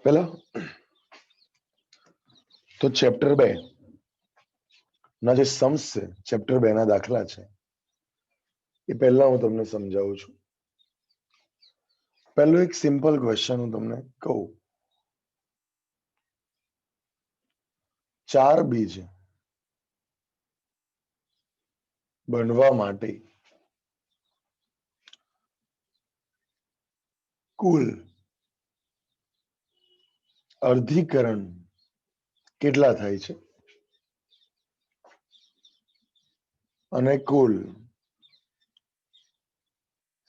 પેલા તો ચેપ્ટર 2 ના જે સમ્સ છે, ચેપ્ટર 2 ના દાખલા છે, એ પહેલા હું તમને સમજાવું છું. પહેલો એક સિમ્પલ ક્વેશ્ચન હું તમને કહું. 4 બીજ બનવા માટે કુલ અર્ધીકરણ કેટલા થાય છે અને કુલ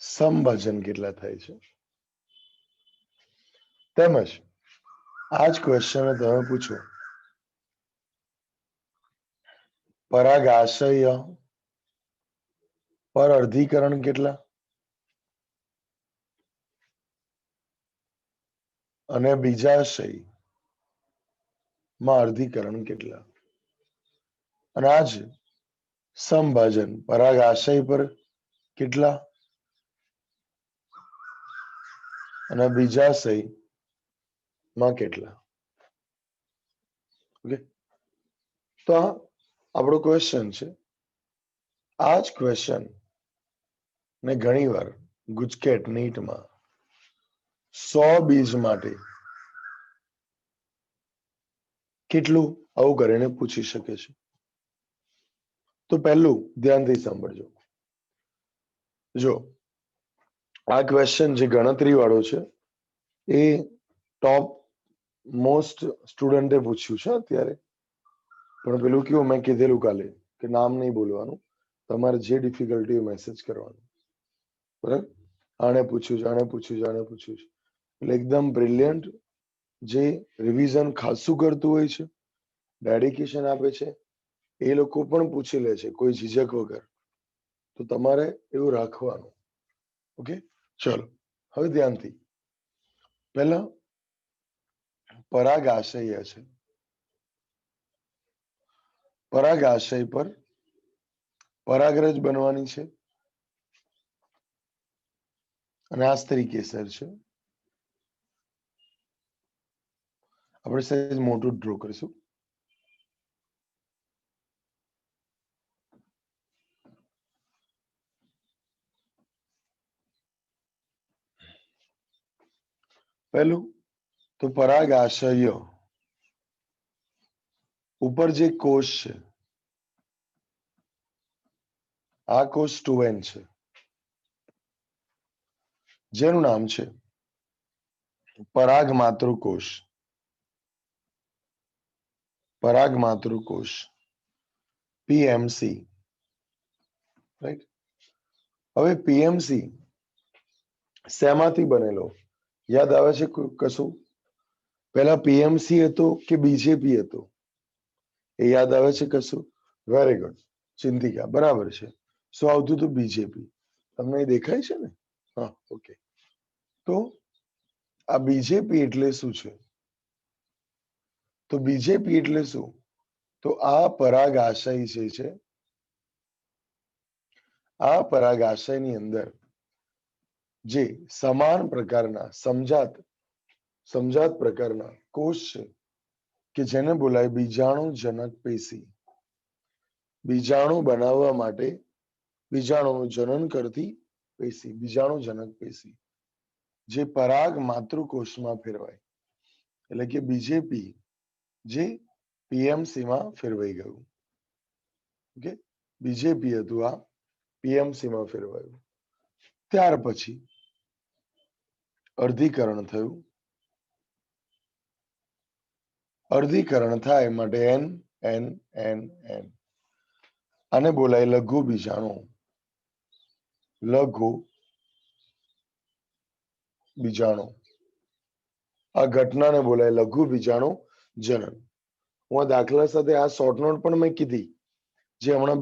સમભાજન કેટલા થાય છે? તેમજ આ જ ક્વેશ્ચન તમે પૂછો પરાગાશય પર અર્ધીકરણ કેટલા અને બીજાશય માં અર્ધીકરણ કેટલા, અને આ જ સમભાજન પરાગાશય પર કેટલા અને બીજાશય માં કેટલા. ઓકે, તો આ આપણો ક્વેશ્ચન છે. આ જ ક્વેશ્ચન ને ઘણીવાર ગુજકેટ નીટમાં 100 બીજ માટે કેટલું આવું કરીને પૂછી શકે છે. તો પહેલું ધ્યાનથી સાંભળજો. જો આ ક્વેશ્ચન જે ગણતરી વાળો છે એ ટોપ મોસ્ટ સ્ટુડન્ટે પૂછ્યું છે અત્યારે. પણ પેલું કેવું મેં કીધેલું કાલે કે નામ નહીં બોલવાનું, તમારે જે ડિફિકલ્ટી મેસેજ કરવાનું. બરાબર, આને પૂછ્યું છે, આને પૂછ્યું છે, આને પૂછ્યું છે, એટલે એકદમ બ્રિલિયન્ટ જે રિવિઝન ખાસું કરતું હોય છે, ડેડિકેશન આપે છે, એ લોકો પણ પૂછી લે છે કોઈ ઝીઝક વગર. તો તમારે એવું રાખવાનું. ઓકે, ચલો હવે ધ્યાનથી. પહેલા પરાગાશય છે. પરાગાશય પર પરાગરજ બનવાની છે અને આ સ્ત્રી કેસર છે. આપણે સહેજ મોટું ડ્રો કરીશું. પહેલું તો પરાગાશય ઉપર જે કોષ છે આ કોષ 2n છે, જેનું નામ છે પરાગ માતૃકોષ. પરાગ માતૃકોષ પીએમસી. રાઈટ, હવે પીએમસી શેમાંથી બનેલો યાદ આવે છે કશું? પહેલા પીએમસી હતો કે બીજેપી હતો? એ યાદ આવે છે કશું? વેરી ગુડ, ચિંતિકા બરાબર છે. શું આવતું હતું? બીજેપી. તમને એ દેખાય છે ને? હા, ઓકે. તો આ બીજેપી એટલે શું છે? તો બીજેપી એટલે શું? તો આ પરાગાશય જે છે, આ પરાગાશયની અંદર જે સમાન પ્રકારના સમજાત પ્રકારના કોષ છે કે જેને બોલાય બીજાણુ જનક પેશી. બીજાણુ બનાવવા માટે બીજાણુનું જનન કરતી પેશી, બીજાણુ જનક પેશી, જે પરાગ માતૃકોષમાં ફેરવાય. એટલે કે બીજેપી જે પીએમસી માં ફેરવાઈ ગયું. ઓકે, બીજેપી હતું આ પીએમસી માં ફેરવાયું. ત્યાર પછી અર્ધીકરણ થયું. અર્ધીકરણ થાય માટે એન એન એન એન, આને બોલાય લઘુ બીજાણુ. લઘુ બીજાણુ, આ ઘટનાને બોલાય લઘુ બીજાણુ જનન. હું આ દાખલા સાથે આ શોર્ટ નોટ પણ મેં કીધી, જે હમણાં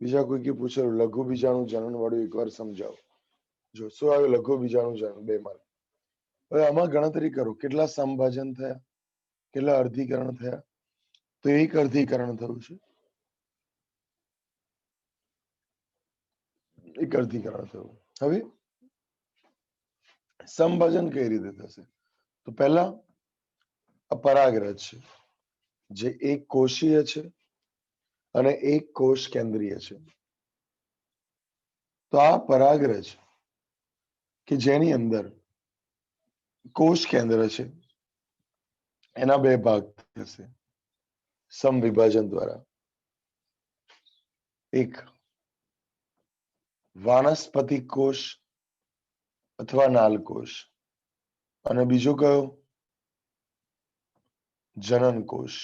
બીજા કોઈકે પૂછેલું લઘુ બીજાણુ જનન વાળું એકવાર સમજાવો. જો શું આવ્યું? લઘુ બીજાણુ જનન 2 માર્ક. હવે આમાં ગણતરી કરો કેટલા સમભાજન થયા, કેટલા અર્ધીકરણ થયા. તો એક અર્ધીકરણ થયું છે, એક અર્ધીકરણ થયું. હવે સમભાજન કઈ રીતે થશે? તો પહેલા પરાગરજ છે જે એક કોષીય છે અને એક કોષ કેન્દ્રીય છે. તો આ પરાગરજ કે જેની અંદર કોષ કેન્દ્ર છે એના બે ભાગ થશે સમવિભાજન દ્વારા. એક વાનસ્પતિક કોષ અથવા નાલકોષ અને બીજો કયો? જનન કોષ.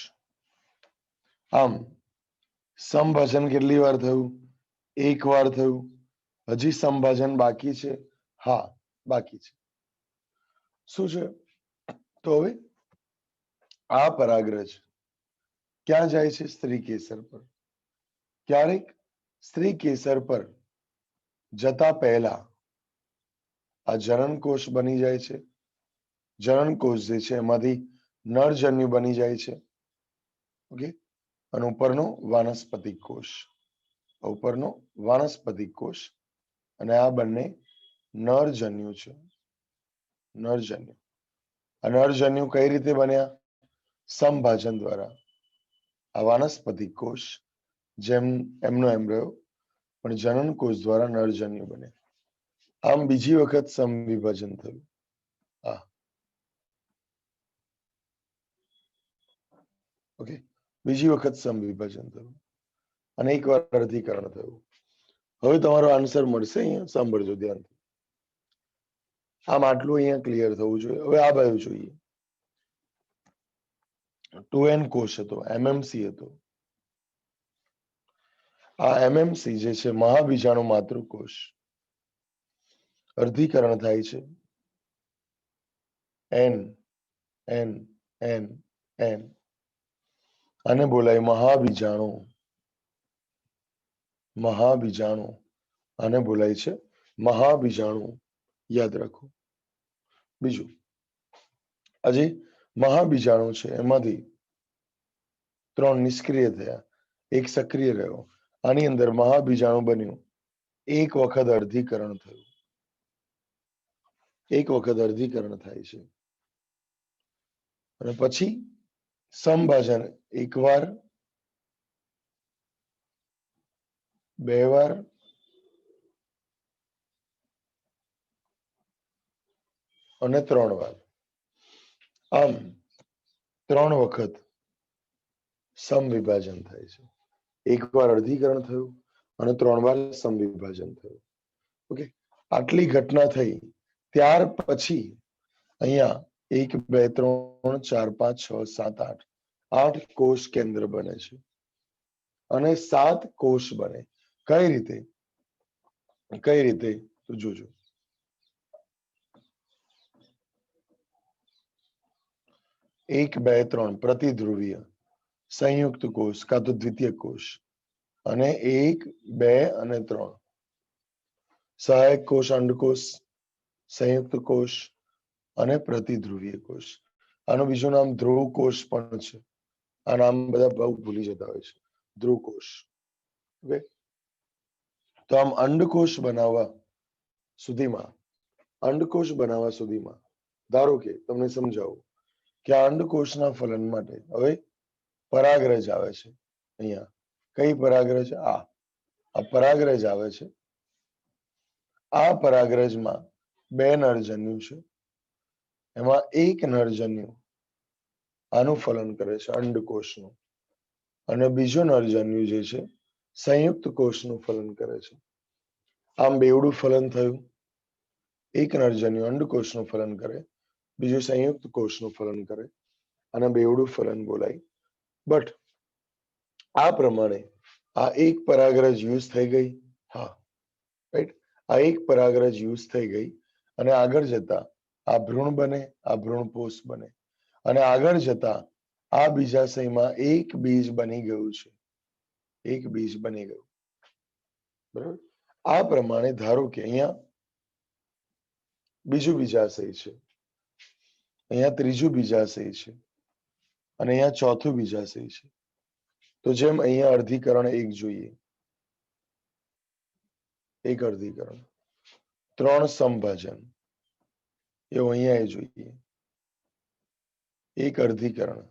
આમ સમભાજન કેટલી વાર થયું? એક વાર થયું. હજી સમભાજન બાકી છે? હા, બાકી છે. શું છે? તો હવે આ પરાગરજ ક્યાં જાય છે? સ્ત્રી કેસર પર. ક્યારેક સ્ત્રી કેસર પર જતા પહેલા આ જનન કોષ બની જાય છે. જનન કોષ જે છે એમાંથી નરજન્યુ બની જાય છે. ઓકે, અને ઉપરનો વાનસ્પતિક કોષ. ઉપરનો વાનસ્પતિક કોષ અને આ બંને નરજન્યુ છે. નરજન્યુ. આ નરજન્યુ કઈ રીતે બન્યા? સમભાજન દ્વારા. આ વાનસ્પતિક કોષ જેમ એમનો એમ રહ્યો પણ જનન કોષ દ્વારા નરજન્યુ બને. આમ બીજી વખત સમવિભાજન થયું. ઓકે, બીજી વખત સમવિભાજન થયું અને એકવાર અર્ધીકરણ થયું. હવે તમારો આન્સર મળશે. અહીંયા સાંભળજો ધ્યાનથી. આમ આટલું અહીંયા ક્લિયર થવું જોઈએ. હવે આ બાજુ જોઈએ. 2n કોષ હતો, એમએમસી હતો. આ એમએમસી જે છે મહાબીજાણુ માતૃકોષ અર્ધીકરણ થાય છે. એન એન એન એન આને બોલાય મહાબીજાણુ. મહાબીજાણુ આને બોલાય છે મહાબીજાણુ. યાદ રાખો. બીજું, હજી મહાબીજાણુ છે એમાંથી 3 નિષ્ક્રિય થયા, એક સક્રિય રહ્યો. આની અંદર મહાબીજાણુ બન્યું. એક વખત અર્ધીકરણ થયું. એક વખત અર્ધીકરણ થાય છે અને પછી સમભાજન. એકવાર, બે વાર, અને 3 વાર. આમ 3 વખત સમવિભાજન થાય છે. એકવાર અર્ધીકરણ થયું અને 3 વાર સમવિભાજન થયું. ઓકે, આટલી ઘટના થઈ ત્યાર પછી અહીંયા 1 2 3 4 5 6 7 8 8 કોષ કેન્દ્ર બને છે અને 7 કોષ બને. કઈ રીતે? કઈ રીતે? તો જોજો. 1 2 3 પ્રતિધ્રુવીય સંયુક્ત કોષ કાં તો દ્વિતીય કોષ અને 1 2 અને 3 સહાયક કોષ, અંડકોષ, સંયુક્ત કોષ અને પ્રતિધ્રુવીય કોષ. આનું બીજું નામ ધ્રુવ કોષ પણ છે. આ નામ બધા બહુ ભૂલી જતા હોય છે. ધ્રુવ કોષ. ઓકે, તો આમ અંડકોષ બનાવવા સુધીમાં ધારો કે તમને સમજાવું કે આ અંડકોષના ફલન માટે હવે પરાગરજ આવે છે. અહીંયા કઈ પરાગરજ? આ પરાગરજ આવે છે. આ પરાગરજમાં 2 નરજન્યુ છે. એમાં એક નરજન્યુ આનું ફલન કરે છે અંડકોષનું અને બીજો નરજન્યુ જે છે સંયુક્ત કોષનું ફલન કરે છે. આમ બેવડું ફલન થયું. એક નરજન્યુ અંડકોષનું ફલન કરે, બીજું સંયુક્ત કોષનું ફલન કરે અને બેવડું ફલન બોલાય. બટ આ પ્રમાણે આ એક પરાગરજ યુઝ થઈ ગઈ. હા, રાઈટ. આ એક પરાગરજ યુઝ થઈ ગઈ અને આગળ જતા આ ભ્રૂણ બને, આ ભ્રૂણપોષ બને અને આગળ જતા આ બીજાશયમાં એક બીજ બની ગયું છે. એક બીજ બની ગયું. બરાબર. આ પ્રમાણે ધારો કે અહીંયા બીજું બીજાશય છે, અહીંયા ત્રીજું બીજાશય છે અને અહીંયા ચોથું બીજાશય છે. તો જેમ અહીંયા અર્ધીકરણ 1 જોઈએ, એક અર્ધીકરણ, 3 સમભાજન, એવું અહીંયા જોઈએ. એક અર્ધીકરણ,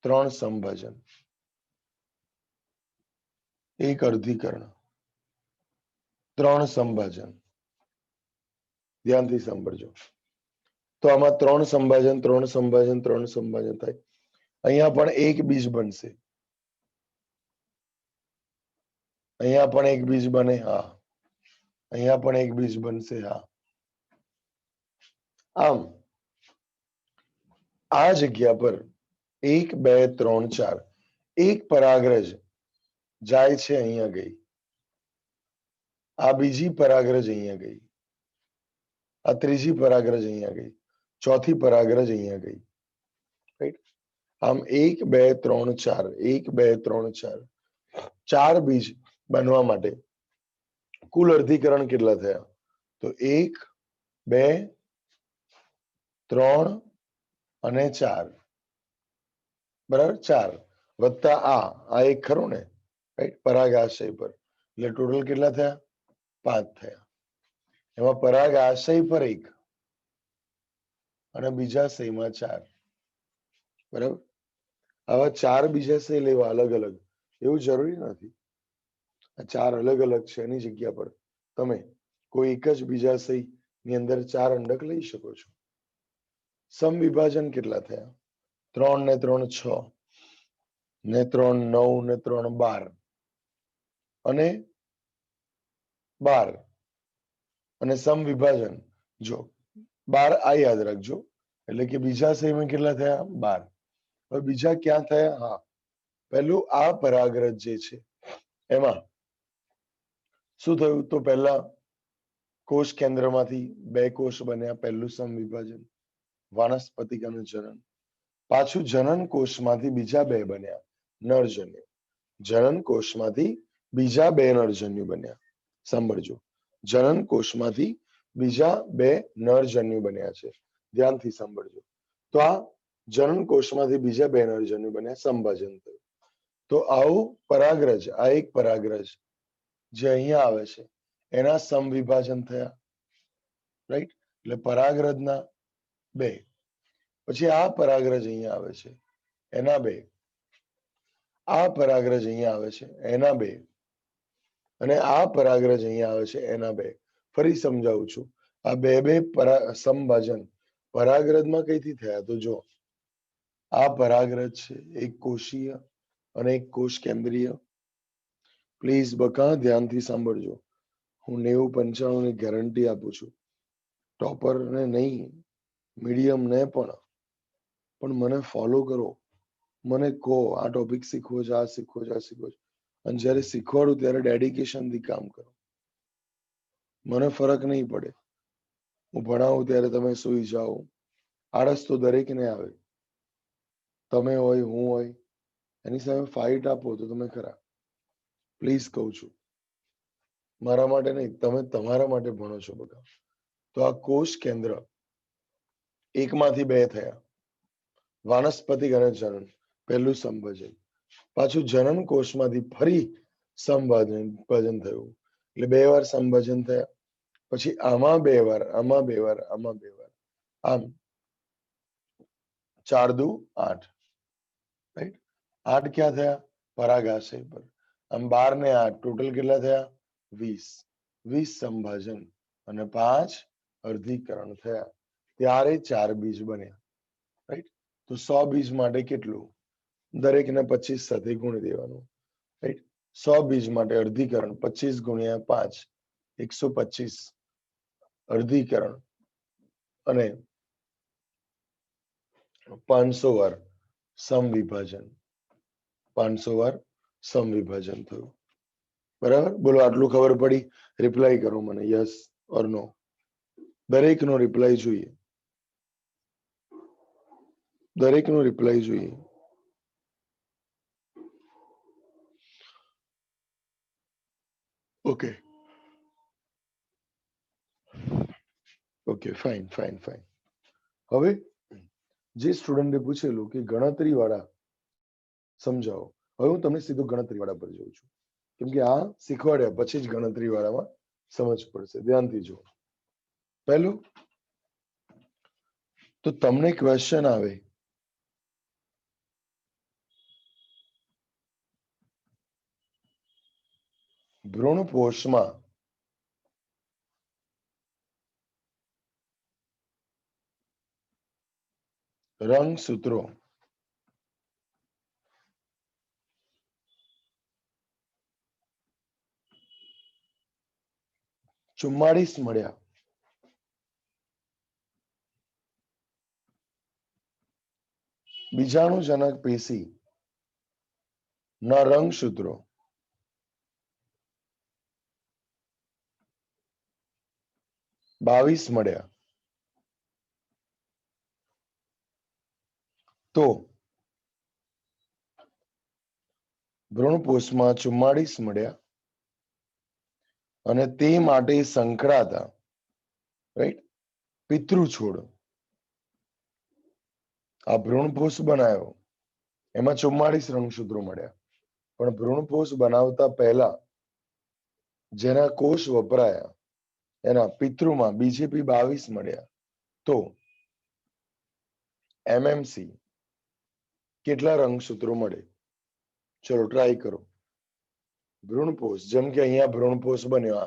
3 સમભાજન, એક અર્ધીકરણ, 3 સમભાજન. ધ્યાનથી સાંભળજો. તો આમાં 3 સમભાજન 3 સમભાજન 3 સમભાજન થાય. અહીંયા પણ એક બીજ બનશે, અહીંયા પણ એક બીજ બને. હા, અહીંયા પણ એક બીજ બનશે. હા, આમ આ જગ્યા પર 1 2 3 4 એક પરાગરજ જાય છે, અહીંયા ગઈ. આ બીજી પરાગરજ અહીંયા ગઈ, આ ત્રીજી પરાગરજ અહીંયા ગઈ, ચોથી પરાગરજ અહીંયા ગઈ. રાઈટ? આમ 1 2 3 4 1 2 3 4 ચાર બીજ બનવા માટે કુલ અર્ધીકરણ કેટલા થયા? તો 1 2 3 અને 4. બરાબર? 4 વત્તા આ એક ખરું ને, રાઈટ? પરાગાશય પર, એટલે ટોટલ કેટલા થયા? 5 થયા. એમાં પરાગાશય પર 1 અને બીજાશયમાં 4. બરાબર? આવા 4 બીજાશય લેવા અલગ અલગ, એવું જરૂરી નથી. આ 4 અલગ અલગ છે, એની જગ્યા પર તમે કોઈ એક જ બીજાશય ની અંદર 4 અંડક લઈ શકો છો. સમવિભાજન કેટલા થયા? 3 ને 3 6 ને 3 9 ને 3 12 અને 12. અને સમવિભાજન જો 12 આ યાદ રાખજો, એટલે કે બીજાશયમાં કેટલા થયા? 12. હવે બીજા ક્યાં થયા? હા, પહેલું આ પરાગરજ જે છે એમાં શું થયું? તો પહેલા કોષ કેન્દ્રમાંથી 2 કોષ બન્યા, પહેલું સમવિભાજન, વાનસ્પતિકાનું જનન. પાછું જનન કોષમાંથી બીજા 2 બન્યા, નરજન્યુ. જનન કોષમાંથી બીજા 2 નરજન્યુ બન્યા. સાંભળજો, જનન કોષમાંથી બીજા 2 નરજન્યુ બન્યા છે. ધ્યાનથી સાંભળજો. તો આ જનન કોષમાંથી બીજા 2 નરજન્યુ બન્યા, સંભાજન થયું. તો આવું પરાગરજ, આ એક પરાગરજ જે અહીંયા આવે છે એના સમવિભાજન થયા. રાઈટ? એટલે પરાગરજના 2. પછી આ પરાગરજ અહીંયા આવે છે એના 2. આ પરાગરજ અહીંયા આવે છે એના 2. અને આ પરાગરજ અહીંયા આવે છે એના 2. ફરી સમજાવું છું. આ 2 સમભાજન પરાગરજમાં કઈથી થયા? તો જો આ પરાગરજ છે, એક કોષીય અને એક કોષ કેન્દ્રીય. પ્લીઝ બકા ધ્યાનથી સાંભળજો. હું 90-95 ની ગેરંટી આપું છું. ટોપર ને નહીં, મીડિયમ ને પણ મને ફોલો કરો. મને કહો આ ટોપિક શીખવો છે, આ શીખવો છે, આ શીખવો છે. અને જ્યારે શીખવાડું ત્યારે ડેડિકેશનથી કામ કરો. મને ફરક નહીં પડે. હું ભણાવું ત્યારે તમે સૂઈ જાઓ. આળસ તો દરેકને આવે. તમે હોય, હું હોય, એની સામે ફાઇટ આપો તો તમે ખરા. પ્લીઝ કહું છું. મારા માટે નહીં, તમે તમારા માટે ભણો છો બધા. તો આ કોષ કેન્દ્ર એકમાંથી 2 થયા, વાનસ્પતિક અને જનન. પહેલું સંભાજન. પાછું જનન કોષમાંથી ફરી સંભાજન થયું, એટલે 2 વાર સંભાજન થયા. પછી આમાં 2 વાર, આમાં 2 વાર, આમાં 2 વાર. આમ 4 દુ 8. રાઈટ? 8 ક્યાં થયા? પરાગાશય પર. આમ 12 ને 8 ટોટલ કેટલા થયા? 20. 20 સંભાજન અને 5 અર્ધીકરણ થયા. ત્યારે 4 બીજ બન્યા. રાઈટ? તો 100 બીજ માટે કેટલું? દરેકને 25 સાથે ગુણી દેવાનું. રાઈટ? 100 બીજ માટે અર્ધીકરણ 25 ગુણ્યા 5 125 અર્ધીકરણ અને 500 વાર સમવિભાજન. 500 વાર સમવિભાજન થયું. બરાબર? બોલો, આટલું ખબર પડી? રિપ્લાય કરો મને, યસ ઓર નો. દરેકનો રિપ્લાય જોઈએ. દરેકનો રિપ્લાય જોઈએ. Okay okay, fine fine fine. હવે જે સ્ટુડન્ટે પૂછેલું કે ગણતરી વાળા સમજાવો, હવે હું તમને સીધું ગણતરી વાળા પર જઉં છું, કેમ કે આ શીખવાડ્યા પછી જ ગણતરી વાળામાં સમજ પડશે. ધ્યાનથી જુઓ. પહેલું તો તમને ક્વેશ્ચન આવે ભ્રૂણપોષમાં રંગસૂત્રો 44 મળ્યા. બીજાણુજનક પેશી ના રંગસૂત્રો 22 મળ્યા. તો ભ્રૂણપોષમાં 44 મળ્યા અને તે માટે સંકળાતા રાઈટ પિતૃછોડ આ ભ્રૂણપોષ બનાવ્યો એમાં 44 રંગસૂત્રો મળ્યા. પણ ભ્રૂણપોષ બનાવતા પહેલા જેના કોષ વપરાયા એના પિતૃમાં બીજેપી 22 મળ્યા. તો એમએમસી કેટલા રંગસૂત્રો મળે? ચલો ટ્રાય કરો. ભ્રૂણપોષ જેમ કે અહીંયા ભ્રૂણપોષ બન્યો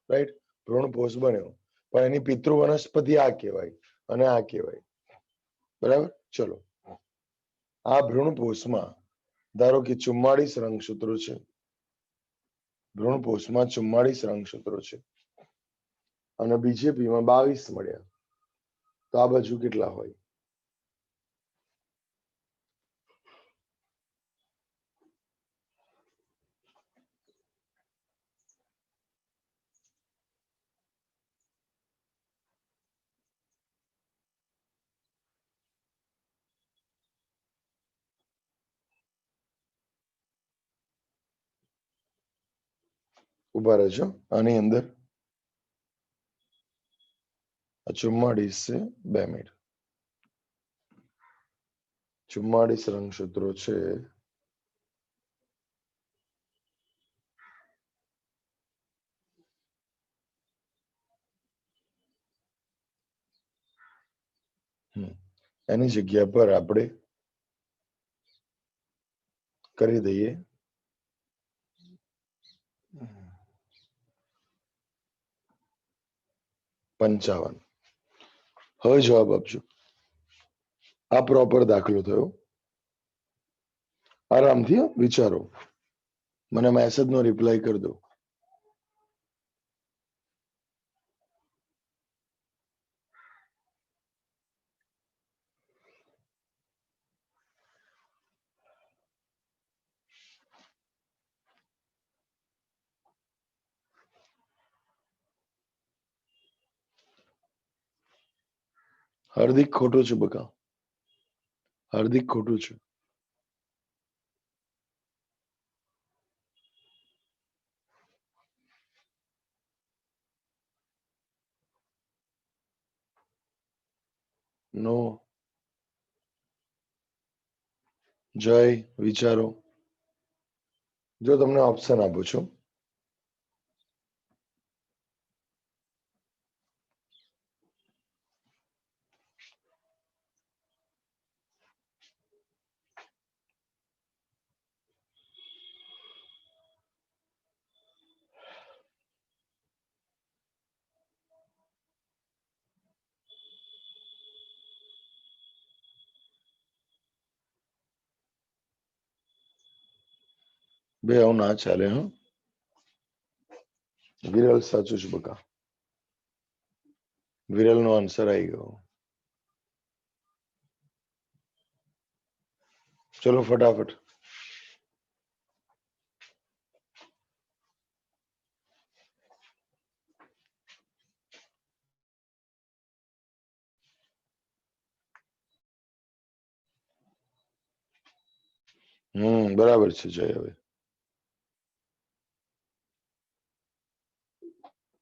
રાઈટ ભ્રૂણપોષ બન્યો પણ એની પિતૃ વનસ્પતિ આ કહેવાય અને આ કહેવાય. બરાબર. ચલો આ ભ્રૂણપોષમાં ધારો કે 44 રંગસૂત્રો છે. ભ્રૂણપોષમાં 44 રંગસૂત્રો છે અને બીજેપીમાં 22 મળ્યા. તો આ બાજુ કેટલા હોય? ઉભા રહેજો. આની અંદર 44 છે. 2 મિનિટ. 44 રંગસૂત્રો છે. એની જગ્યા પર આપણે કરી દઈએ 55. હવે જવાબ આપજો. આ પ્રોપર દાખલો થયો. આરામથી વિચારો. મને મેસેજનો રિપ્લાય કરી દો. હાર્દિક ખોટું છે બકા. હાર્દિક ખોટું છે. નો. જય વિચારો. જો તમને ઓપ્શન આપું છું બે આવું ના ચાલે. વિરલ સાચું છે બકા. વિરલ નો આન્સર આવી ગયો. ચલો ફટાફટ. બરાબર છે જય. હવે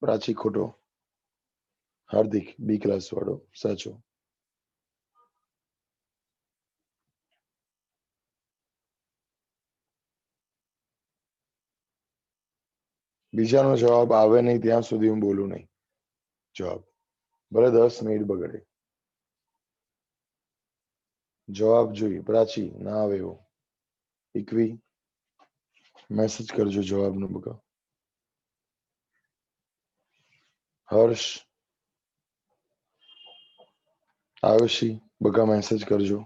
પ્રાચી ખોટો. હાર્દિક બી ક્લાસ વાળો સાચો. બીજાનો જવાબ આવે નહીં ત્યાં સુધી હું બોલું નહીં. જવાબ ભલે 10 મિનિટ બગડે. જવાબ જોઈએ. પ્રાચી ના આવે એવો. ઇકવી મેસેજ કરજો જવાબનો બકા. હર્ષ આયુષી બકા મેસેજ કરજો.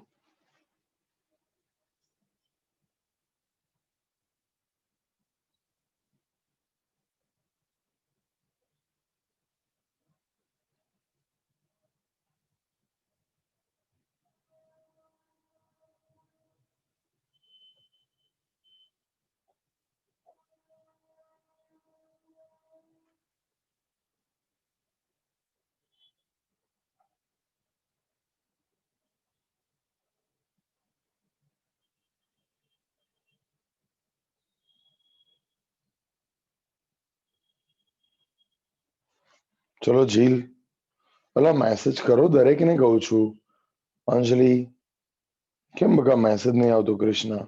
ચલો જીલ પેલા મેસેજ કરો, દરેકને કહું છું. અંજલિ કેમ બકા મેસેજ નહીં આવતો? કૃષ્ણા,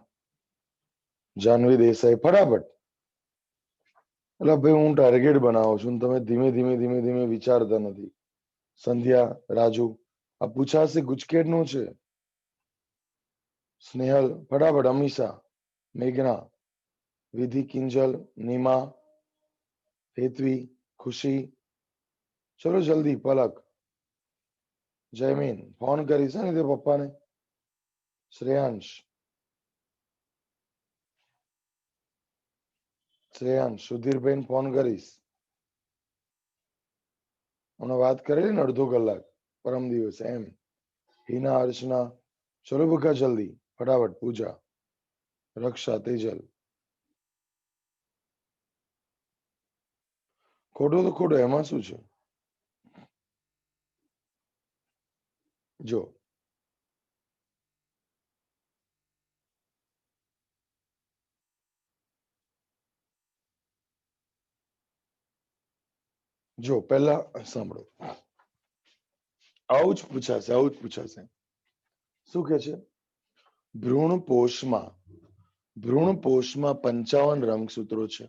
જાનવી દેસાઈ ફટાફટ. એટલે ભાઈ હું ટાર્ગેટ બનાવું છું, તમે ધીમે ધીમે ધીમે ધીમે વિચારતા નથી. સંધ્યા, રાજુ, આ પૂછાશે ગુજકેટ નું છે. સ્નેહલ ફટાફટ. અમીષા, મેઘના, વિધિ, કિંજલ, નીમા, હેતવી, ખુશી, ચલો જલ્દી. પલક, જયમીન ફોન કરીશ ને તે પપ્પાને. શ્રેયાંશ, સુધીરભાઈ ફોન કરીશ. મને વાત કરેલી ને અડધો કલાક પરમ દિવસે એમ. હિના, અર્ચના, ચલો બકા જલ્દી ફટાફટ. પૂજા, રક્ષા, તેજલ. ખોટું તો ખોટું, એમાં શું છે? જો જો પહેલા સાંભળો, આવું જ પૂછાશે, આવું જ પૂછાશે. શું કે છે? ભ્રૂણપોષમાં 55 રંગસૂત્રો છે.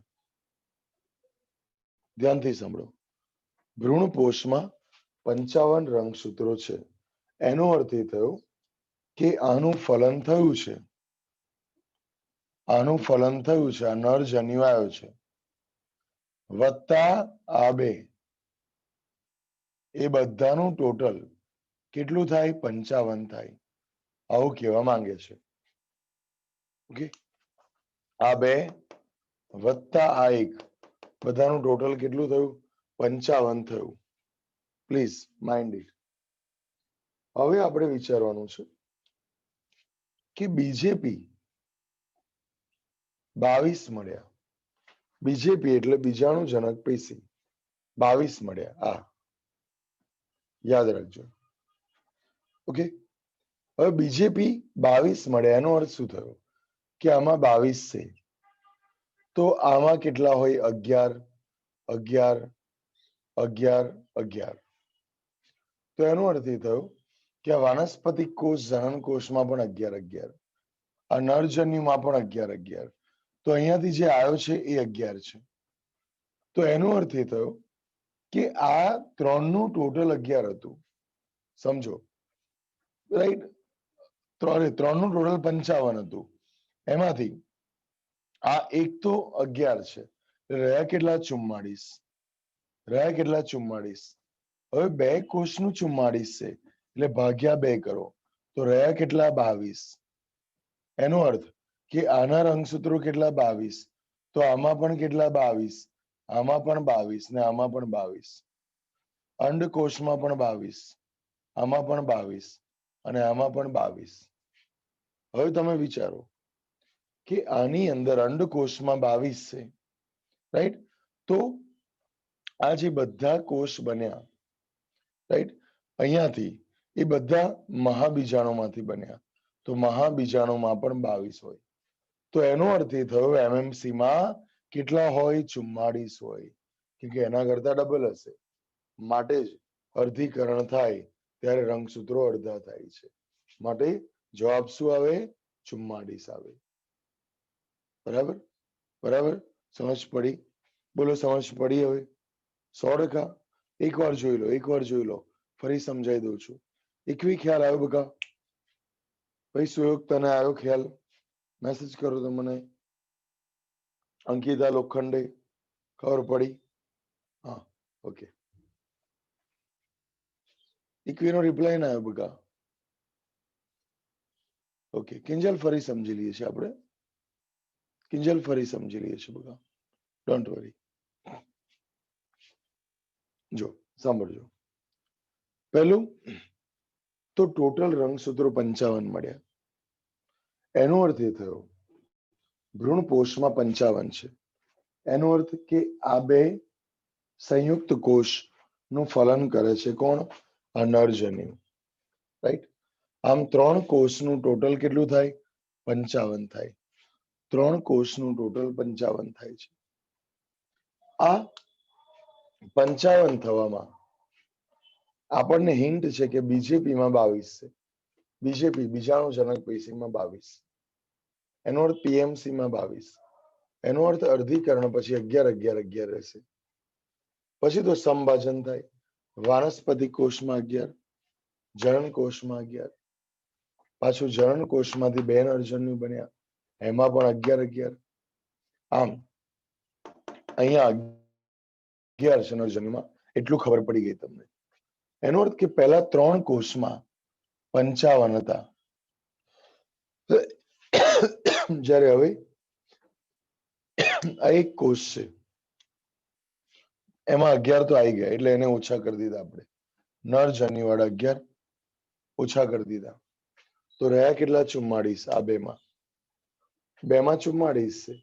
ધ્યાનથી સાંભળો. ભ્રૂણપોષમાં 55 રંગસૂત્રો છે. એનો અર્થ એ થયો કે આનું ફલન થયું છે. આનું ફલન થયું છે, આ નર જન્યુઆયો છે. વત્તા આ બે, એ બધાનું ટોટલ કેટલું થાય? 55 થાય. આવું કહેવા માંગે છે. ઓકે, આ બે વત્તા આ એક, બધાનું ટોટલ કેટલું થયું? 55 થયું. Please mind it. હવે આપણે વિચારવાનું છે કે બીજેપી 22 મળ્યા. બીજેપી એટલે બીજાણુ જનક પેશી 22 મળ્યા. આ યાદ રાખજો. ઓકે, હવે બીજેપી 22 મળ્યા એનો અર્થ શું થયો? કે આમાં 22 છે તો આમાં કેટલા હોય? 11, 11, 11, 11. તો એનો અર્થ એ થયો કે આ વાનસ્પતિક કોષ જનન કોષમાં પણ 11, 11. આ નરજન્યુમાં પણ 11, 11. તો અહીંયાથી જે આવ્યો છે એ 11 છે. તો એનો અર્થ એ થયો કે આ ત્રણનું ટોટલ 11 હતું. સમજો, રાઈટ? ત્રણનું ટોટલ 55 હતું. એમાંથી આ એક તો 11 છે, રહ્યા કેટલા? 44. રહ્યા કેટલા? 44. હવે બે કોષનું 44 છે એટલે ભાગ્યા 2 કરો તો રહ્યા કેટલા? 22. એનો અર્થ કે આના રંગસૂત્રો કેટલા? 22. તો આમાં પણ કેટલા? 22. આમાં પણ 22 ને આમાં પણ 22. અંડકોષમાં પણ 22, આમાં પણ 22 અને આમાં પણ 22. હવે તમે વિચારો કે આની અંદર અંડકોષમાં 22 છે, રાઈટ? તો આ જે બધા કોષ બન્યા, રાઈટ, અહીંયાથી એ બધા મહાબીજાણુમાંથી બન્યા. તો મહાબીજાણુમાં પણ 22 હોય. તો એનો અર્થ એ થયો MMC માં કેટલા હોય? 44 હોય. કેમ કે એના કરતા ડબલ હશે. માટે જ અર્ધીકરણ થાય ત્યારે રંગસૂત્રો અડધા થાય છે. માટે જવાબ શું આવે? 44 આવે. બરાબર? બરાબર? સમજ પડી? બોલો, સમજ પડી? હવે 100%. એકવાર જોઈ લો, એકવાર જોઈ લો, ફરી સમજાઈ દઉં છું. એકવી ખ્યાલ આવ્યો બકા? ભાઈ સુયોગ તને આવ્યો ખ્યાલ? મેસેજ કરો તો મને. અંકિતા લોખંડે ખબર પડી? હા, ઓકે. ઇક્વીનો રિપ્લાય ના આવ્યો બકા. ઓકે, કિંજલ ફરી સમજી લઈએ છીએ આપણે. કિંજલ ફરી સમજી લઈએ છીએ બકા. Don't worry. જો સાંભળજો. પહેલું તો ટોટલ રંગસૂત્રો 55 મળ્યા. એનો અર્થ એ થયો ભ્રૂણ કોષમાં 55 છે. એનો અર્થ કે આ બે સંયુક્ત કોષ નું ફલન કરે છે કોણ? આ નરજન્યુ. રાઈટ. આમ 3 કોષનું ટોટલ કેટલું થાય? 55 થાય. 3 કોષનું ટોટલ 55 થાય છે. આ 55 થવામાં આપણને હિન્ટ છે કે બીજેપીમાં 22 છે. બીજેપી બીજાણુજનક પેશીમાં 22. એનો અર્થ પીએમસીમાં 22. એનો અર્થ અર્ધીકરણ પછી 11 11 11 રહેશે. પછી તો સંભાજન થાય. વાનસ્પતિક કોષમાં 11, જનન કોષમાં 11, પાછું જનન કોષમાંથી 2 નરજન્યુ બન્યા, એમાં પણ 11 11. આમ અહીંયા 11 છે નરજન્યુમાં, એટલું ખબર પડી ગઈ તમને. એનો અર્થ કે પહેલા 3 કોષમાં 55 હતા, જ્યારે હવે આ એક કોષ છે એમાં 11 તો આવી ગયા, એટલે એને ઓછા કરી દીધા આપણે. નરજન્યુ વાળા 11 ઓછા કરી દીધા, તો રહ્યા કેટલા? 44. આ બેમાં 44 છે,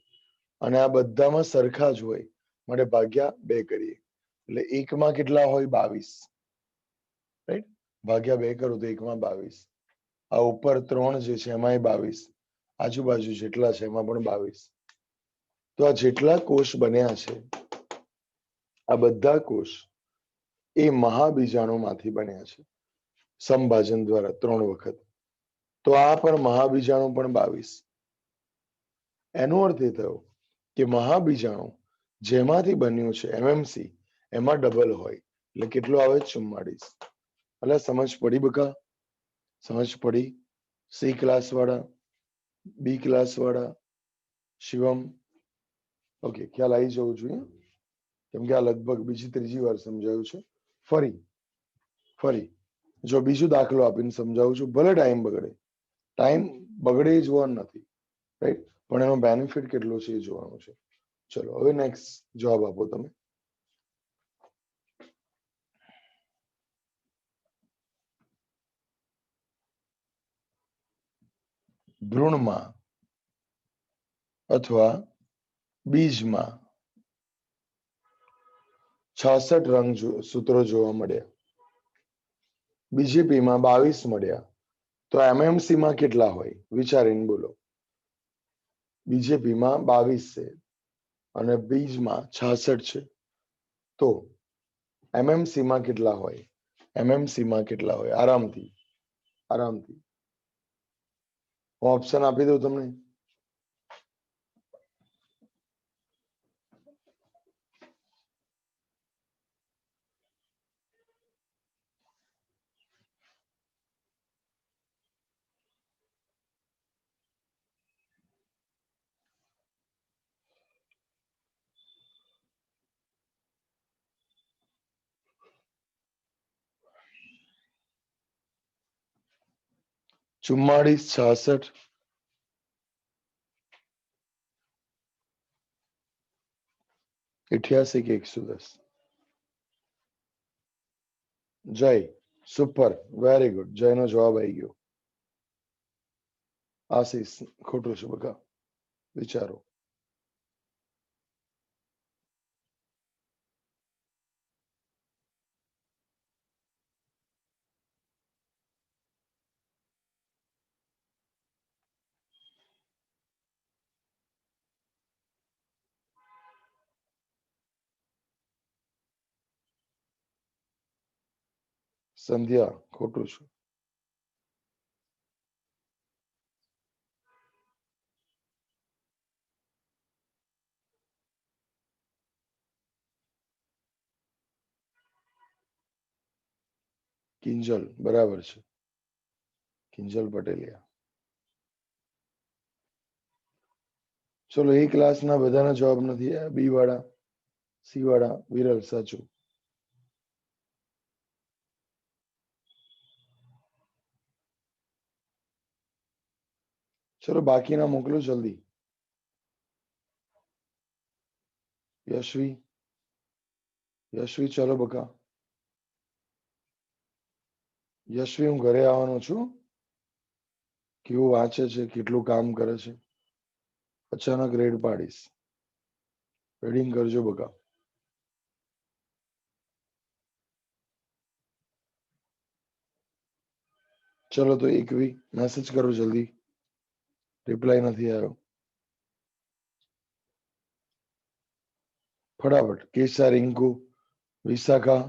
અને આ બધામાં સરખા જ હોય માટે ભાગ્યા 2 કરીએ, એટલે એકમાં કેટલા હોય? 22. રાઈટ. ભાગ્યા 2 કરો તો એકમાં 22. આ ઉપર 3 જે છે એમાંય 22, આજુબાજુ જેટલા છે એમાં પણ 22. તો આ જેટલા કોષ બન્યા છે આ બધા કોષ એ મહાબીજાણુમાંથી બન્યા છે સંભાજન દ્વારા 3 વખત. તો આ પણ મહાબીજાણુ પણ 22. એનો અર્થ એ થયો કે મહાબીજાણુ જેમાંથી બન્યું છે એમએમસી, એમાં ડબલ હોય, એટલે કેટલું આવે? 44. એટલે સમજ પડી બકા? સમજ પડી? સી ક્લાસ વાળા, બી ક્લાસ વાળા, શિવમ? ઓકે, ખ્યાલ આવી જવું જોઈએ, કેમ કે આ લગભગ બીજી ત્રીજી વાર સમજાયું છે. ફરી જો બીજું દાખલો આપીને સમજાવું છું, ભલે ટાઈમ બગડે. ટાઈમ બગડે એ જોવાનું નથી, રાઈટ, પણ એનો બેનિફિટ કેટલો છે એ જોવાનું છે. ચલો હવે નેક્સ્ટ જવાબ આપો તમે. ભ્રૂણમાં અથવા બીજમાં 66 રંગસૂત્રો જોવા મળ્યા. બીજેપીમાં 22 મળ્યા. તો એમએમસીમાં કેટલા હોય? વિચારીને બોલો. બીજેપીમાં 22 છે અને બીજમાં 66 છે, તો એમએમસીમાં કેટલા હોય? એમએમસીમાં કેટલા હોય? આરામથી હું ઓપ્શન આપી દઉં તમને. ચુમ્માળીસ, 66, 88 કે 110? જય, સુપર, વેરી ગુડ. જયનો જવાબ આવી ગયો. આશીષ, ખોટું છે બકા, વિચારો. સંધ્યા, ખોટું છે. કિંજલ, બરાબર છે. કિંજલ પટેલિયા. ચલો એ ક્લાસના બધાના જવાબ નથી આવ્યા. બી વાળા, સી વાળા, વિરલ સાચું. ચલો બાકીના મોકલો જલ્દી. યશવી, યશવી ચલો બકા. યશવી હું ઘરે આવવાનો છું. કેવું વાંચે છે, કેટલું કામ કરે છે, અચાનક રેડ પાડીશ. રીડિંગ કરજો બકા. ચલો તો એકવી મેસેજ કરો જલ્દી. રિપ્લાય નથી આવ્યો. ફટાફટ. કેસા, રિંકુ, વિશાખા,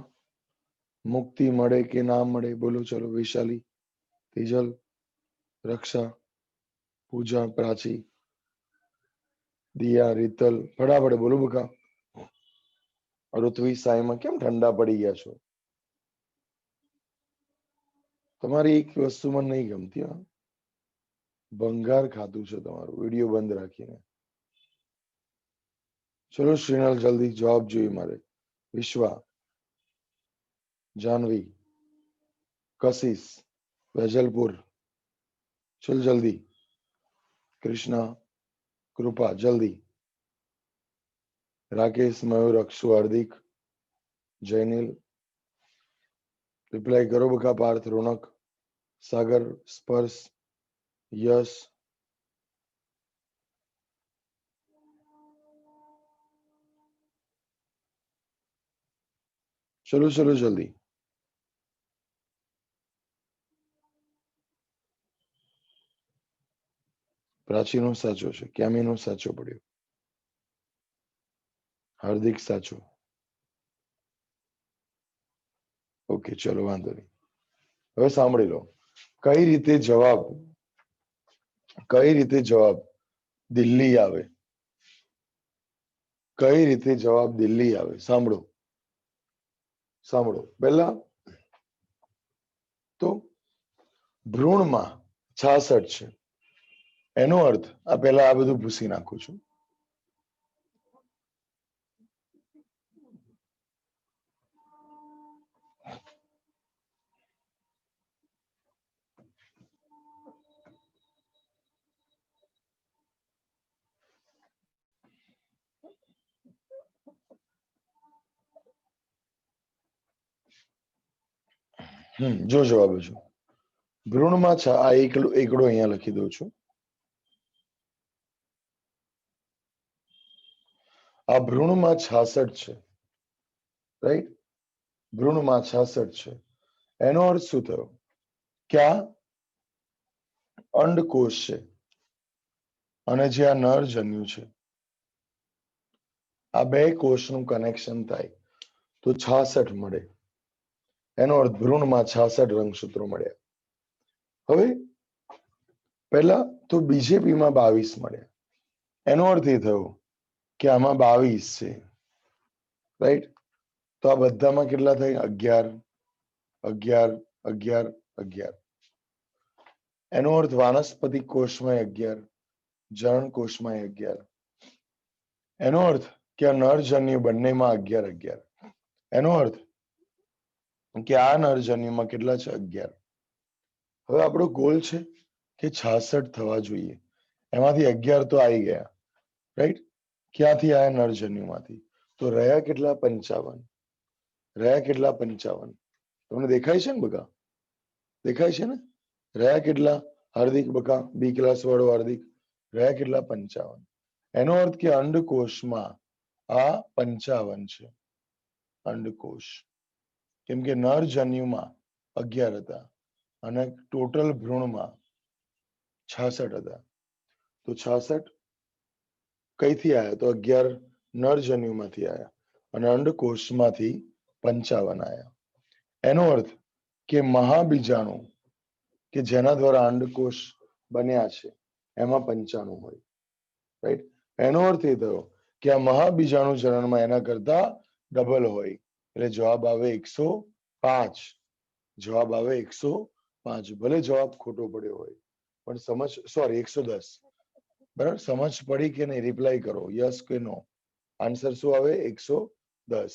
મુક્તિ મળે કે ના મળે બોલો. ચલો વૈશાલી, તેજલ, રક્ષા, પૂજા, પ્રાચી, દિયા, રીતલ, ફટાફટ બોલો બકા. ઋત્વી, સાઈમાં કેમ ઠંડા પડી ગયા છો? તમારી એક વસ્તુ મને નહીં ગમતી. હા, ભંગાર ખાતું છે તમારું. વિડીયો બંધ રાખીને. ચલો શ્રીનલ જલ્દી જવાબ જોઈએ મારે. વિશ્વા, જાનવી, કશિશ, વેજલપુર, ચલ જલ્દી. કૃષ્ણા, કૃપા જલ્દી. રાકેશ, મયુર, અક્ષુ, હાર્દિક, જૈનિલ, રિપ્લાય કરો બકા. પાર્થ, રોનક, સાગર, સ્પર્શ, યશ, ચલો ચલો જલ્દી. પ્રાચીનો સાચો છે. ક્યામીનો સાચો પડ્યો. હાર્દિક સાચો. ઓકે ચલો વાંધો નહીં. હવે સાંભળી લો. કઈ રીતે જવાબ દિલ્હી આવે? કઈ રીતે જવાબ દિલ્હી આવે? સાંભળો સાંભળો. પહેલા તો ભ્રૂણમાં 66 છે. એનો અર્થ આ પહેલા આ બધું ભૂસી નાખું છું. જો જવાબ છે ભ્રૂણમાં આ એકડો અહીંયા લખી દઉં છું. આ ભ્રૂણમાં 66 છે. રાઈટ? ભ્રૂણમાં 66 છે. એનો અર્થ શું થયો? કે આ અંડકોષ છે અને જે આ નરજન્યુ છે, આ બે કોષનું કનેક્શન થાય તો 66 મળે. એનો અર્થ ભ્રૂણમાં 66 રંગસૂત્રો મળ્યા. હવે પહેલા તો બીજેપીમાં 22 મળ્યા. એનો અર્થ એ થયો કે આમાં 22 છે. રાઈટ? તો આ બધામાં કેટલા થાય? 11, 11, 11, 11. એનો અર્થ વાનસ્પતિક કોષમાં 11, જનન કોષમાં 11. એનો અર્થ કે આ નરજન્યુ બંનેમાં 11, 11. એનો અર્થ કે આ નરજન્યુમાં કેટલા છે? 11. હવે આપણો ગોલ છે કે 66 થવા જોઈએ. એમાંથી 11 તો આવી ગયા. રાઈટ? ક્યાંથી આયા? નરજન્યુમાંથી. તો રહ્યા કેટલા? 55. રહ્યા કેટલા? 55. તમને દેખાય છે ને બકા? દેખાય છે ને? રહ્યા કેટલા? હાર્દિક બકા, બી ક્લાસ વાળો હાર્દિક. રહ્યા કેટલા? 55. એનો અર્થ કે અંડકોષમાં આ 55 છે. અંડકોષ. કેમ કે નરજન્યુમાં 11 હતા અને ટોટલ ભ્રૂણમાં 66 હતા. તો 66 કઈથી આવ્યા? તો 11 નરજન્યુમાંથી આવ્યા અને અંડકોષમાંથી 55 આવ્યા. એનો અર્થ કે મહાબીજાણુ કે જેના દ્વારા અંડકોષ બન્યા છે એમાં 95 હોય. રાઈટ? એનો અર્થ એ થયો કે આ મહાબીજાણુ જનનમાં એના કરતા ડબલ હોય. એટલે જવાબ આવે 105. જવાબ આવે 105. ભલે જવાબ ખોટો પડ્યો હોય પણ સમજ, સોરી 110. બરાબર, સમજ પડી કે નહીં રિપ્લાય કરો, યસ કે નો. આન્સર શું આવે? 110.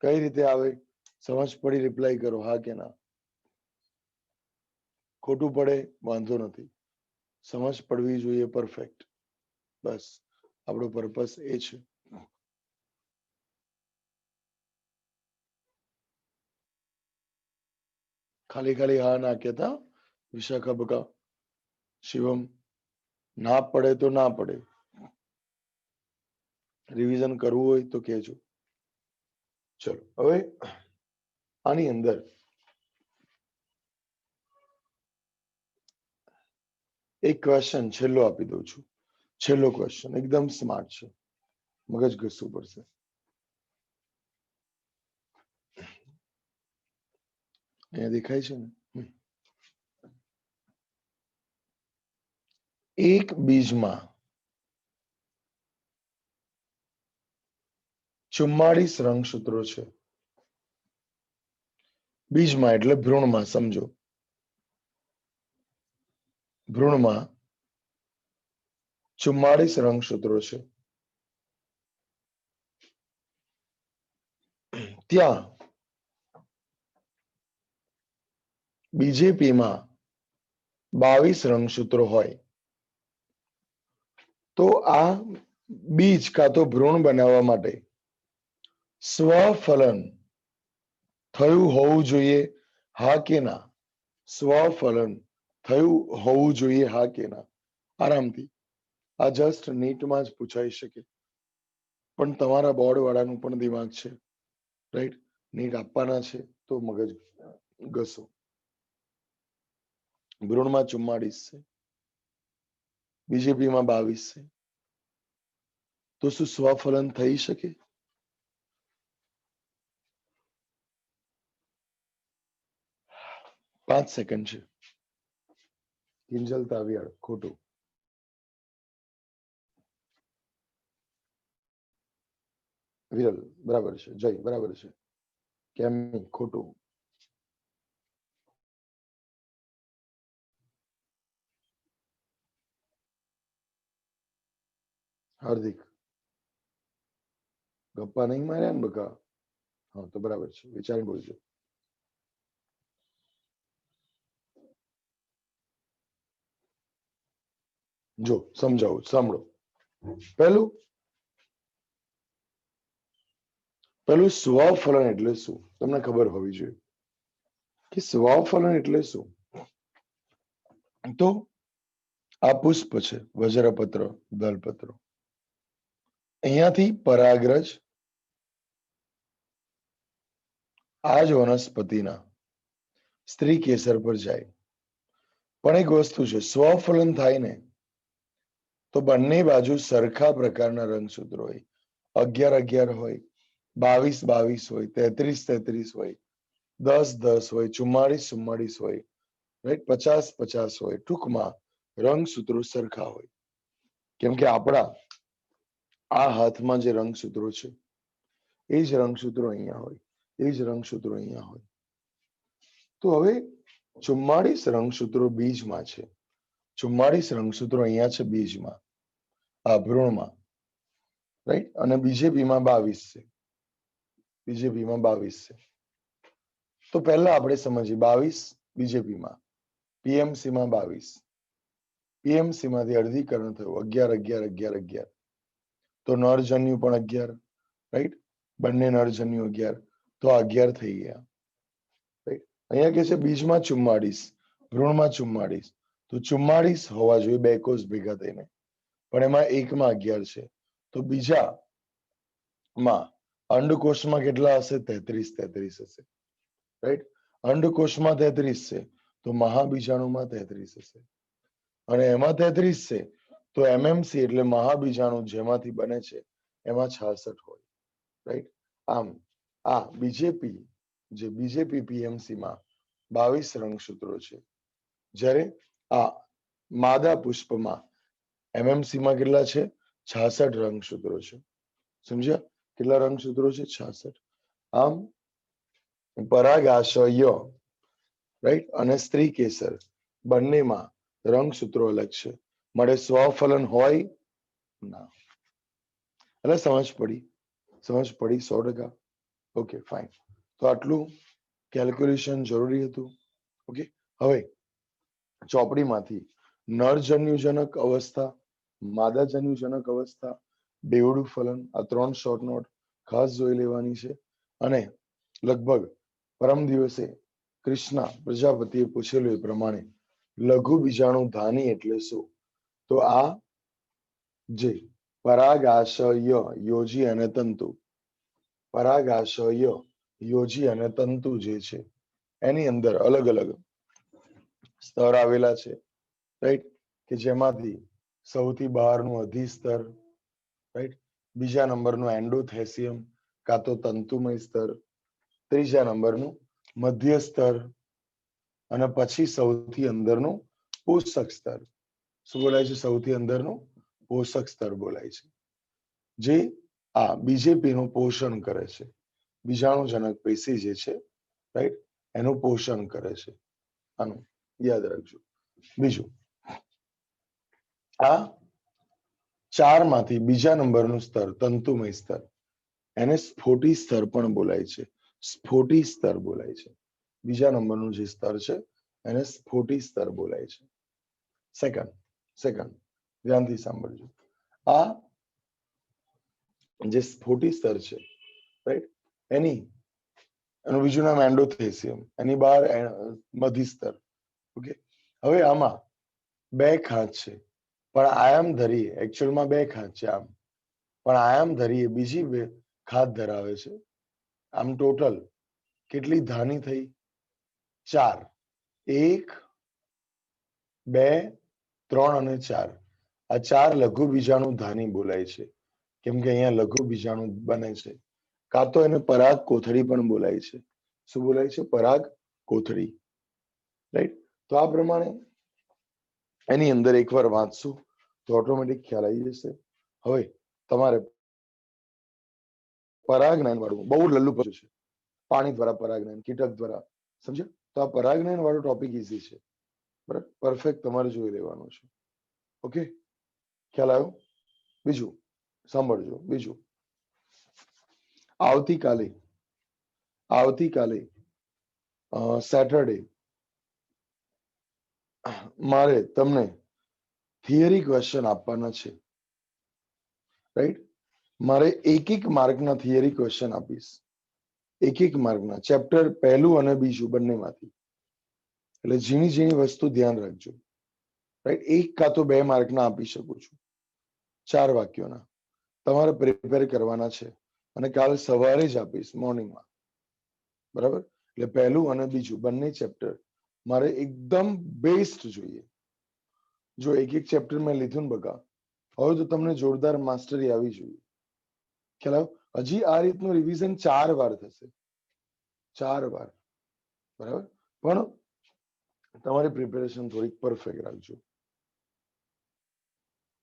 કઈ રીતે આવે? સમજ પડી રિપ્લાય કરો, હા કે ના. ખોટું પડે વાંધો નથી, સમજ પડવી જોઈએ પરફેક્ટ. બસ આપણો પર્પસ એ છે. ખાલી ખાલી હા ના કહેતા વિશાખા બકા, શિવમ. ના પડે તો ના પડે, રિવિઝન કરવું હોય તો કહેજો. ચલો હવે આની અંદર એક ક્વેશ્ચન છેલ્લો આપી દઉં છું. છેલ્લો ક્વેશ્ચન એકદમ સ્માર્ટ છે, મગજ ઘસવું પડશે. અહીંયા દેખાય છે ને? એક બીજમાં 44 રંગસૂત્રો છે. બીજમાં એટલે ભ્રૂણમાં, સમજો. ભ્રૂણમાં 44 રંગસૂત્રો છે. ત્યાં બીજેપીમાં 22 રંગસૂત્રો હોય તો આ બીજ કાં તો ભ્રૂણ બનાવવા માટે સ્વફલન થયું હોવું જોઈએ, હા કે ના? સ્વફલન થયું હોવું જોઈએ, હા કે ના? આરામથી. આ જસ્ટ નીટમાં જ પૂછાઈ શકે, પણ તમારા બોર્ડ વાળાનું પણ દિમાગ છે, રાઈટ? નીટ આપવાના છે તો મગજ ઘસો. ભ્રૂણમાં 44 છે, બીજેપીમાં 22 છે, તો શું સ્વફલન થઈ શકે? પાંચ સેકન્ડ છે. કિંજલ તાવિયાડ, ખોટું. વિરલ બરાબર છે, જય બરાબર છે, કેમ ખોટું. હાર્દિક ગપ્પા નહીં માર્યા ને બકા? હા તો બરાબર છે, વિચારી બોલજો. જો સમજાવું, સાંભળો. પેલું સ્વફલન એટલે શું તમને ખબર હોવી જોઈએ કે સ્વફલન એટલે શું. તો આ પુષ્પ છે, વજ્રપત્ર, દલપત્ર. અહીંયાથી પરાગરજ આ જ વનસ્પતિના સ્ત્રી કેસર પર જાય. પણ એક વસ્તુ છે, સ્વફલન થાય ને તો બંને બાજુ સરખા પ્રકારના રંગસૂત્રો હોય. 11-11 હોય, 22-22 હોય, 33-33 હોય, 10-10 હોય, 44-44 હોય, રાઈટ? 50-50 હોય. ટૂંકમાં રંગસૂત્રો સરખા હોય. કેમ કે આપણા આ હાથમાં જે રંગસૂત્રો છે એ જ રંગસૂત્રો અહીંયા હોય, એ જ રંગસૂત્રો અહીંયા હોય. તો હવે 44 રંગસૂત્રો બીજમાં છે, 44 રંગસૂત્રો અહીંયા છે બીજમાં, આ ભ્રૂણમાં, રાઈટ? અને બીજેપીમાં 22 છે, બીજેપીમાં 22 છે. તો પહેલા આપણે સમજીએ 22 બીજેપીમાં, પીએમસીમાં 22, પીએમસી માંથી અર્ધીકરણ થયું 11-11-11-11, તો નરજન્યુ પણ 11, રાઈટ? બંને નરજન્યુ 11, તો 11 થઈ ગયા, રાઈટ? અહીંયા કે છે બીજમાં 44, ભ્રૂણમાં 44, તો 44 હોવા જોઈએ બે કોષ ભેગા થઈને, પણ એમાં એકમાં 11 છે, તો બીજામાં અંડકોષમાં કેટલા હશે? 33 હશે, રાઈટ? અંડકોષમાં 33 છે તો મહાબીજાણુમાં 33 હશે, અને એમાં 33 છે તો એમએમસી એટલે મહાબીજાણુ જેમાંથી બને છે એમાં 66 હોય, રાઈટ? આમ આ બીજેપી, જે બીજેપી પીએમસી માં 22 રંગસૂત્રો છે, જ્યારે આ માદા પુષ્પમાં એમએમસી માં કેટલા છે? 66 રંગસૂત્રો છે. સમજ્યા? કેટલા રંગસૂત્રો છે? 66. આમ પરાગાશય, રાઈટ, અને સ્ત્રી કેસર બંનેમાં રંગસૂત્રો અલગ છે. મળે સ્વફલન હોય ના. એટલે સમજ પડી 100%. Okay fine. તો આટલું કેલ્ક્યુલેશન જરૂરી હતું. ઓકે, હવે ચોપડીમાંથી નરજન્યુજનક અવસ્થા, માદાજન્યુજનક અવસ્થા, બેવડું ફલન, આ 3 શોર્ટ નોટ ખાસ જોઈ લેવાની છે. અને લગભગ પરમ દિવસે કૃષ્ણ પ્રજાપતિએ પૂછેલું એ પ્રમાણે લઘુ બીજાણુ ધાની એટલે શું? તો આ જે પરાગાશય યોજી અને તંતુ, પરાગાશય યોજી અને તંતુ જે છે એની અંદર અલગ અલગ સ્તર આવેલા છે, રાઈટ? કે જેમાંથી સૌથી બહારનું અધિસ્તર, રાઈટ? બીજા નંબરનું એન્ડોથેસિયમ કાં તો તંતુમય સ્તર, ત્રીજા નંબરનું મધ્ય સ્તર, અને પછી સૌથી અંદરનું પોષક સ્તર. શું બોલાય છે? સૌથી અંદરનું પોષક સ્તર બોલાય છે, જે આ બીજેપી નું પોષણ કરે છે. બીજાણુજનક પેશી જે છે, રાઈટ, એનું પોષણ કરે છે. આનું યાદ રાખજો. બીજું, આ 4 માંથી બીજા નંબરનું સ્તર તંતુમય સ્તર, એને સ્ફોટી સ્તર પણ બોલાય છે. સ્ફોટી સ્તર બોલાય છે. બીજા નંબરનું જે સ્તર છે એને સ્ફોટી સ્તર બોલાય છે. સેકન્ડ ધ્યાનથી સાંભળજો. આ જે સ્ફોટી સ્તર છે, રાઈટ, એનું બીજું નામ એન્ડોથેસિયમ, એની બહાર મધ્યસ્તર. ઓકે, હવે આમાં 2 ખાંચ છે, પણ આયામ ધરીએ એકચ્યુઅલમાં 2 ખાંચ છે આમ, પણ આયામ ધરીએ બીજી 2 ખાંચ ધરાવે છે. આમ ટોટલ કેટલી ધાની થઈ? 4. 1, 2, 3 અને 4. આ 4 લઘુ બીજાણુ ધાની બોલાય છે, કેમ કે અહીંયા લઘુ બીજાણુ બને છે. કાં તો એને પરાગ કોથળી પણ બોલાય છે. શું બોલાય છે? પરાગ કોથળી, રાઈટ? તો આ પ્રમાણે એની અંદર એકવાર વાંચશું તો ઓટોમેટિક ખ્યાલ આવી જશે. હવે તમારે પરાગનયન વાળું બહુ લલ્લુ પડ્યું છે. પાણી દ્વારા પરાગનયન, કીટક દ્વારા, સમજ્યા? તો આ પરાગનયન વાળો ટોપિક ઈઝી છે, બરાબર? પરફેક્ટ તમારે જોઈ લેવાનું છે. ઓકે, ખ્યાલ આવ્યો? બીજું સાંભળજો. બીજું, આવતીકાલે સેટરડે મારે તમને થિયરી ક્વેશ્ચન આપવાના છે, રાઈટ? મારે એક માર્કના થિયરી ક્વેશ્ચન આપીશ, એક માર્કના, ચેપ્ટર પહેલું અને બીજું બંનેમાંથી. એટલે ઝીણી ઝીણી વસ્તુ ધ્યાન રાખજો, રાઈટ? 1 કાં તો 2 માર્કના આપી શકું છું, 4 વાક્યોના તમારે પ્રિપેર કરવાના છે, અને કાલ સવારે જ આપીશ મોર્નિંગમાં, બરાબર? એટલે પહેલું અને બીજું બંને ચેપ્ટર મારે એકદમ બેસ્ટ જોઈએ. જો એક ચેપ્ટર મેં લીધું ને બકા, હવે તો તમને જોરદાર માસ્ટરી આવી જોઈએ. ખ્યાલ આવ્યો? હજી આ રીતનું રિવિઝન 4 વાર થશે, 4 વાર, બરાબર? પણ તમારી પ્રિપેરેશન થોડીક પરફેક્ટ રાખજો.